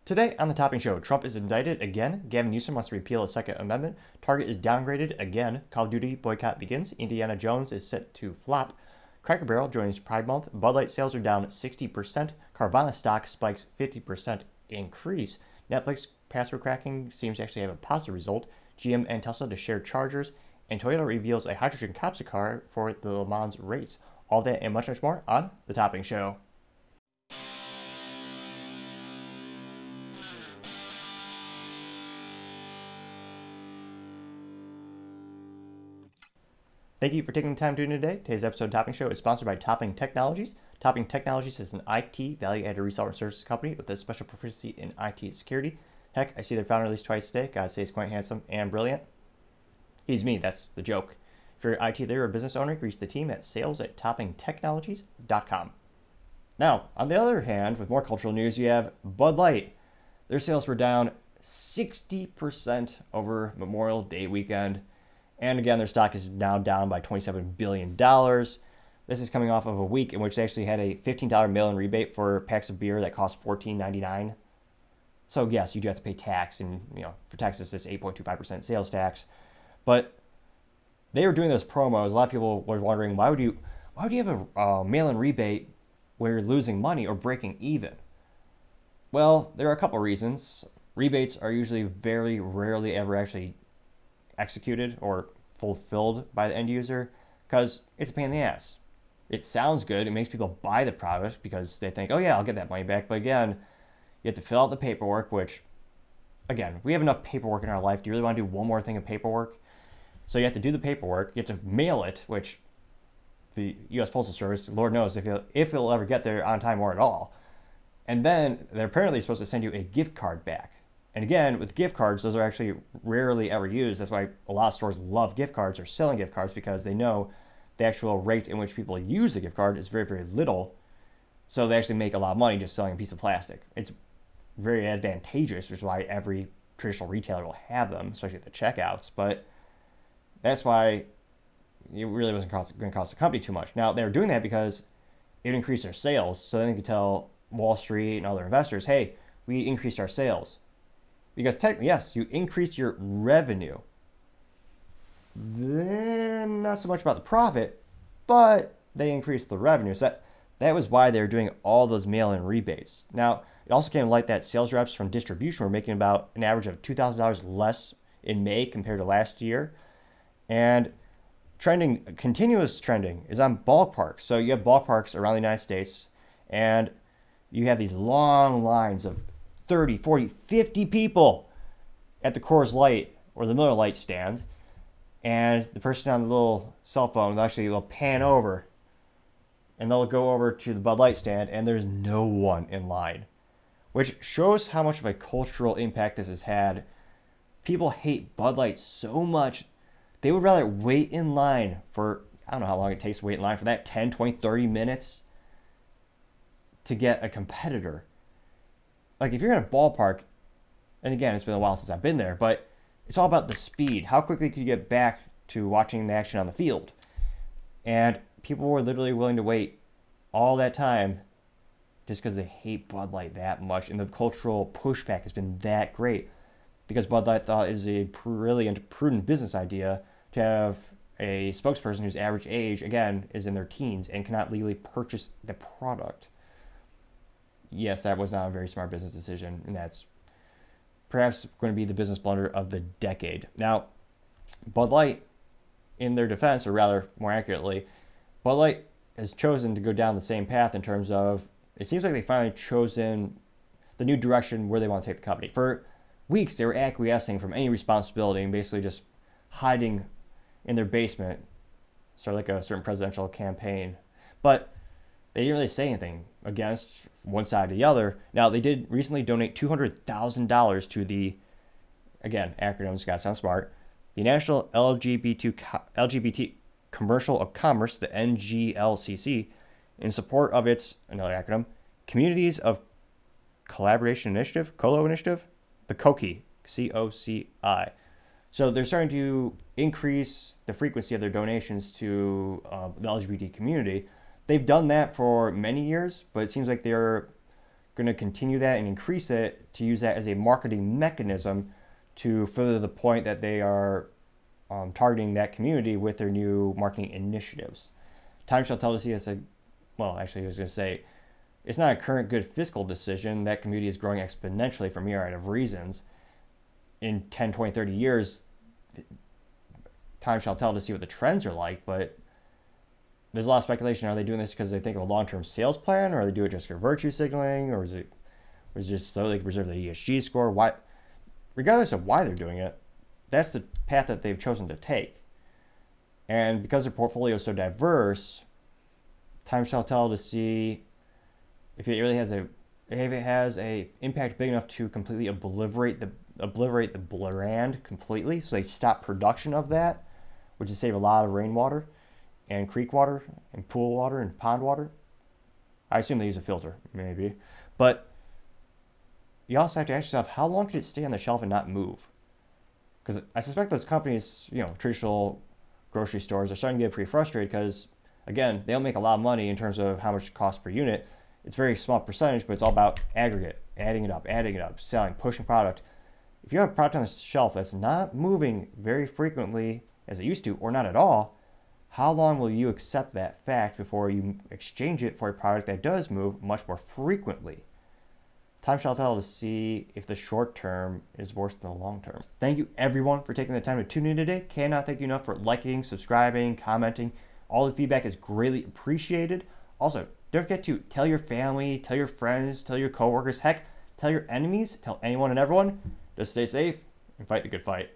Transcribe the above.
Today on the Topping Show, Trump is indicted again. Gavin Newsom wants to repeal the Second Amendment. Target is downgraded again. Call of Duty boycott begins. Indiana Jones is set to flop. Cracker Barrel joins Pride Month. Bud Light sales are down 60%. Carvana stock spikes 50% increase. Netflix password cracking seems to actually have a positive result. GM and Tesla to share chargers. And Toyota reveals a hydrogen capsule car for the Le Mans race. All that and much, much more on the Topping Show. Thank you for taking the time to tune in today. Today's episode of Topping Show is sponsored by Topping Technologies. Topping Technologies is an IT value-added reseller and services company with a special proficiency in IT security. Heck, I see their founder at least twice today. Gotta say he's quite handsome and brilliant. He's me, that's the joke. If you're an IT leader or business owner, reach the team at sales@toppingtechnologies.com. Now, on the other hand, with more cultural news, you have Bud Light. Their sales were down 60% over Memorial Day weekend. And again, their stock is now down by $27 billion. This is coming off of a week in which they actually had a $15 mail-in rebate for packs of beer that cost $14.99. So yes, you do have to pay tax, and for Texas, it's 8.25% sales tax. But they were doing those promos. A lot of people were wondering, why would you have a mail-in rebate where you're losing money or breaking even? Well, there are a couple reasons. Rebates are usually very rarely ever actually executed or fulfilled by the end user because it's a pain in the ass. It sounds good. It makes people buy the product because they think, oh yeah, I'll get that money back. But again, you have to fill out the paperwork, which, again, we have enough paperwork in our life. Do you really want to do one more thing of paperwork? So you have to do the paperwork. You have to mail it, which the U.S. Postal Service, Lord knows if it'll ever get there on time or at all. And then they're apparently supposed to send you a gift card back. And again, with gift cards, those are actually rarely ever used. That's why a lot of stores love gift cards or selling gift cards, because they know the actual rate in which people use the gift card is very, very little. So they actually make a lot of money just selling a piece of plastic. It's very advantageous, which is why every traditional retailer will have them, especially at the checkouts. But that's why it really wasn't going to cost the company too much. Now, they were doing that because it would increase their sales. So then they could tell Wall Street and other investors, hey, we increased our sales. Because technically, yes, you increased your revenue. Then not so much about the profit, but they increased the revenue. So that was why they were doing all those mail-in rebates. Now, it also came to light that sales reps from distribution were making about an average of $2,000 less in May compared to last year. And continuous trending is on ballparks. So you have ballparks around the United States, and you have these long lines of 30, 40, 50 people at the Coors Light or the Miller Lite stand, and the person on the little cell phone, they'll pan over and they'll go over to the Bud Light stand, and there's no one in line, which shows how much of a cultural impact this has had. People hate Bud Light so much, they would rather wait in line for, I don't know how long it takes to wait in line for that, 10, 20, 30 minutes to get a competitor. Like, if you're in a ballpark, and again, it's been a while since I've been there, but it's all about the speed. How quickly can you get back to watching the action on the field? And people were literally willing to wait all that time just because they hate Bud Light that much. And the cultural pushback has been that great because Bud Light thought it is a brilliant, prudent business idea to have a spokesperson whose average age, again, is in their teens and cannot legally purchase the product. Yes, that was not a very smart business decision, and that's perhaps going to be the business blunder of the decade. Now, Bud Light, in their defense, or rather, more accurately, Bud Light has chosen to go down the same path in terms of, it seems like they finally chosen the new direction where they want to take the company. For weeks, they were acquiescing from any responsibility and basically just hiding in their basement, sort of like a certain presidential campaign. But they didn't really say anything against one side or the other. Now, they did recently donate $200,000 to the, again, acronyms gotta sound smart, the National LGBT Commercial of Commerce, the NGLCC, in support of its, another acronym, Communities of Collaboration Initiative, COLO Initiative, the COCI, C-O-C-I. So they're starting to increase the frequency of their donations to the LGBT community. They've done that for many years, but it seems like they're going to continue that and increase it to use that as a marketing mechanism to further the point that they are targeting that community with their new marketing initiatives. Time shall tell to see it's well, actually, I was going to say, it's not a current good fiscal decision. That community is growing exponentially for a myriad of reasons. In 10, 20, 30 years, time shall tell to see what the trends are like, but there's a lot of speculation. Are they doing this because they think of a long-term sales plan, or are they doing it just for virtue signaling, or is it just so they can preserve the ESG score? Why, regardless of why they're doing it, that's the path that they've chosen to take. And because their portfolio is so diverse, time shall tell to see if it really has a impact big enough to completely obliterate the brand completely, so they stop production of that, which would save a lot of rainwater and creek water and pool water and pond water. I assume they use a filter, maybe. But you also have to ask yourself, how long could it stay on the shelf and not move? Because I suspect those companies, traditional grocery stores, are starting to get pretty frustrated because, again, they don't make a lot of money in terms of how much it costs per unit. It's a very small percentage, but it's all about aggregate, adding it up, selling, pushing product. If you have a product on the shelf that's not moving very frequently as it used to, or not at all, how long will you accept that fact before you exchange it for a product that does move much more frequently? Time shall tell to see if the short term is worse than the long term. Thank you everyone for taking the time to tune in today. Cannot thank you enough for liking, subscribing, commenting. All the feedback is greatly appreciated. Also, don't forget to tell your family, tell your friends, tell your coworkers, heck, tell your enemies, tell anyone and everyone. Just stay safe and fight the good fight.